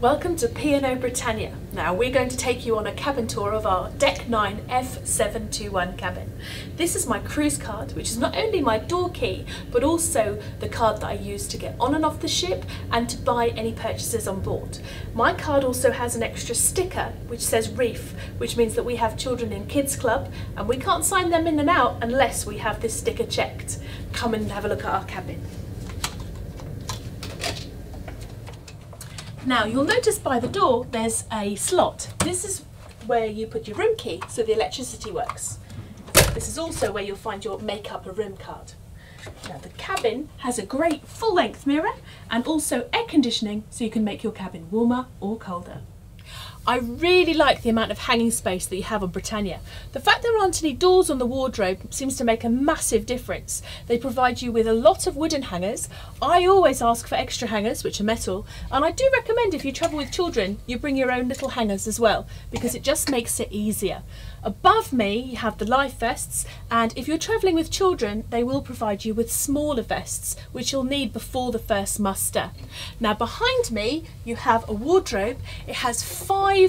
Welcome to P&O Britannia. Now we're going to take you on a cabin tour of our Deck 9 F721 cabin. This is my cruise card, which is not only my door key, but also the card that I use to get on and off the ship and to buy any purchases on board. My card also has an extra sticker which says Reef, which means that we have children in Kids Club and we can't sign them in and out unless we have this sticker checked. Come and have a look at our cabin. Now you'll notice by the door there's a slot. This is where you put your room key so the electricity works. This is also where you'll find your make up a room card. Now the cabin has a great full-length mirror and also air conditioning so you can make your cabin warmer or colder. I really like the amount of hanging space that you have on Britannia. The fact there aren't any doors on the wardrobe seems to make a massive difference. They provide you with a lot of wooden hangers. I always ask for extra hangers, which are metal, and I do recommend if you travel with children, you bring your own little hangers as well, because it just makes it easier. Above me you have the life vests, and if you're travelling with children they will provide you with smaller vests which you'll need before the first muster. Now behind me you have a wardrobe. It has 5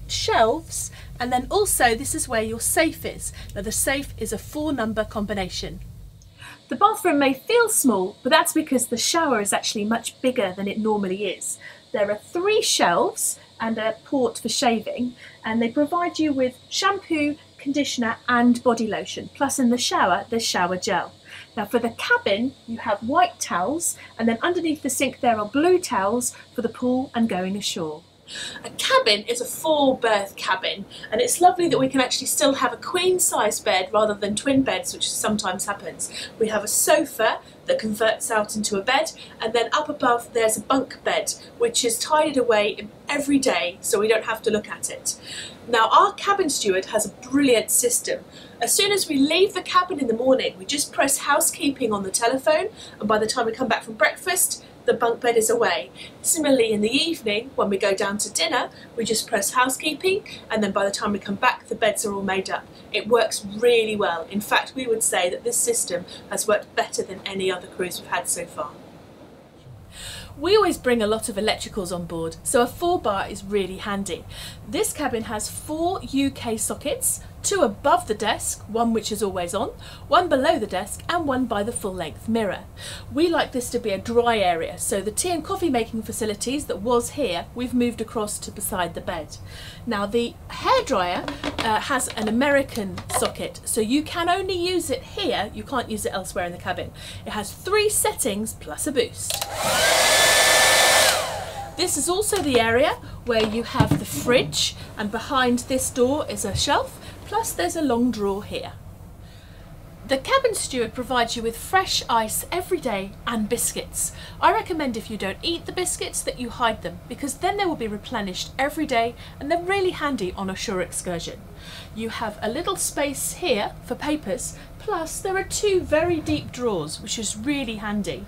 shelves, and then also this is where your safe is. Now the safe is a 4-number combination. The bathroom may feel small, but that's because the shower is actually much bigger than it normally is. There are 3 shelves and a port for shaving, and they provide you with shampoo, conditioner and body lotion, plus in the shower there's shower gel. Now for the cabin you have white towels, and then underneath the sink there are blue towels for the pool and going ashore. A cabin is a 4-berth cabin, and it's lovely that we can actually still have a queen-size bed rather than twin beds, which sometimes happens. We have a sofa that converts out into a bed, and then up above there's a bunk bed which is tidied away every day so we don't have to look at it. Now our cabin steward has a brilliant system. As soon as we leave the cabin in the morning we just press housekeeping on the telephone, and by the time we come back from breakfast the bunk bed is away. Similarly in the evening when we go down to dinner we just press housekeeping, and then by the time we come back the beds are all made up. It works really well. In fact we would say that this system has worked better than any other cruise we've had so far. We always bring a lot of electricals on board, so a 4-bar is really handy. This cabin has 4 UK sockets, 2 above the desk, 1 which is always on, 1 below the desk and 1 by the full-length mirror. We like this to be a dry area, so the tea and coffee making facilities that was here we've moved across to beside the bed. Now the hairdryer has an American socket, so you can only use it here, you can't use it elsewhere in the cabin. It has 3 settings plus a boost. This is also the area where you have the fridge, and behind this door is a shelf, plus there's a long drawer here. The cabin steward provides you with fresh ice every day and biscuits. I recommend if you don't eat the biscuits that you hide them, because then they will be replenished every day and they're really handy on a shore excursion. You have a little space here for papers, plus there are 2 very deep drawers which is really handy.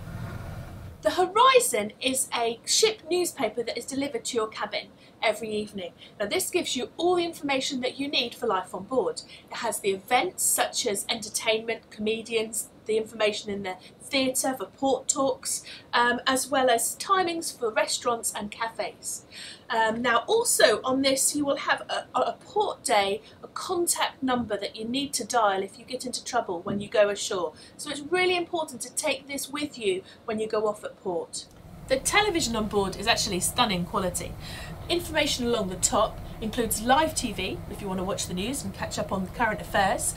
The Horizon is a ship newspaper that is delivered to your cabin every evening. Now this gives you all the information that you need for life on board. It has the events such as entertainment, comedians, the information in the theatre for port talks, as well as timings for restaurants and cafes. Now also on this you will have a port day, a contact number that you need to dial if you get into trouble when you go ashore. So it's really important to take this with you when you go off at port. The television on board is actually stunning quality. Information along the top includes live TV if you want to watch the news and catch up on current affairs,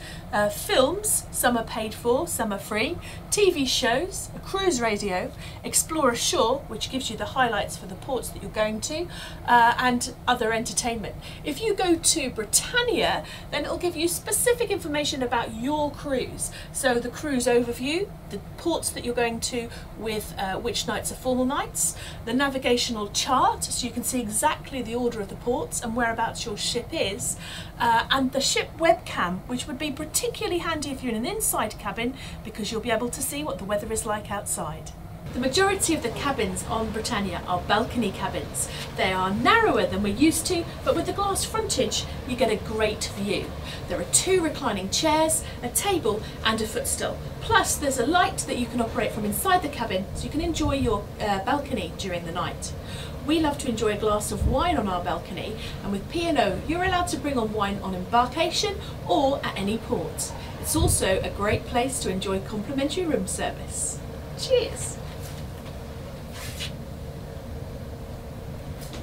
films, some are paid for, some are free, TV shows, a cruise radio, Explore Ashore, which gives you the highlights for the ports that you're going to, and other entertainment. If you go to Britannia, then it'll give you specific information about your cruise. So the cruise overview, the ports that you're going to with which nights are formal nights, the navigational chart so you can see exactly the order of the ports and whereabouts your ship is, and the ship webcam, which would be particularly handy if you're in an inside cabin because you'll be able to see what the weather is like outside. The majority of the cabins on Britannia are balcony cabins. They are narrower than we're used to, but with the glass frontage you get a great view. There are 2 reclining chairs, a table and a footstool. Plus there's a light that you can operate from inside the cabin so you can enjoy your balcony during the night. We love to enjoy a glass of wine on our balcony, and with P&O you're allowed to bring on wine on embarkation or at any port. It's also a great place to enjoy complimentary room service. Cheers!